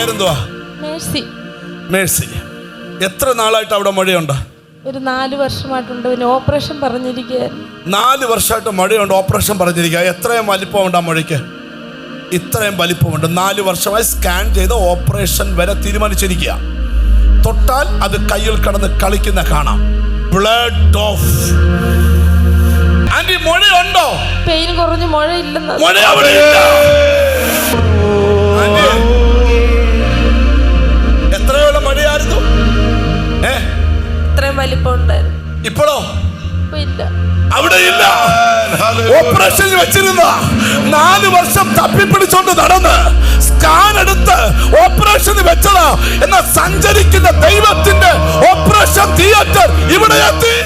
പേരെന്തുവാ? മേഴ്സി. എത്ര നാളായിട്ട് അവിടെ മഴയുണ്ട്? ഒരു 4 വർഷമായിട്ടുണ്ട്. പിന്നെ ഓപ്പറേഷൻ പറഞ്ഞിരിക്കുകയായിരുന്നു. 4 വർഷമായിട്ട് മഴയുണ്ട്, ഓപ്പറേഷൻ പറഞ്ഞിരിക്കുക. എത്രയും വലിപ്പമുണ്ട് ആ മഴയ്ക്ക്? ഇത്രയും വലിപ്പമുണ്ട്. 4 വർഷമായി സ്കാൻ ചെയ്ത് ഓപ്പറേഷൻ വരെ തീരുമാനിച്ചിരിക്കുക. തൊട്ടാൽ അത് കയ്യിൽ കടന്ന് കളിക്കുന്ന കാണാം. Blood of. ആന്റി, മഴയുണ്ടോ? പെയിൻ കുറഞ്ഞു, മഴയില്ലെന്ന്. മഴ അവിടെ ഇല്ല. എത്രയോളം മഴയായിരുന്നു? ഇത്രയും വലിപ്പം ഉണ്ടായിരുന്നു. ഇപ്പോഴോ? ഇല്ല, അവിടെ ഇല്ല. ഓപ്പറേഷൻ വെച്ചിരുന്ന 4 വർഷം തപ്പിപ്പിടിച്ചോണ്ട് നടന്ന് സ്കാൻ എടുത്ത് ഓപ്പറേഷൻ വെച്ചതാ എന്ന സഞ്ചരിക്കുന്ന ദൈവത്തിന്റെ ഓപ്പറേഷൻ തിയേറ്റർ ഇവിടെ എത്തി.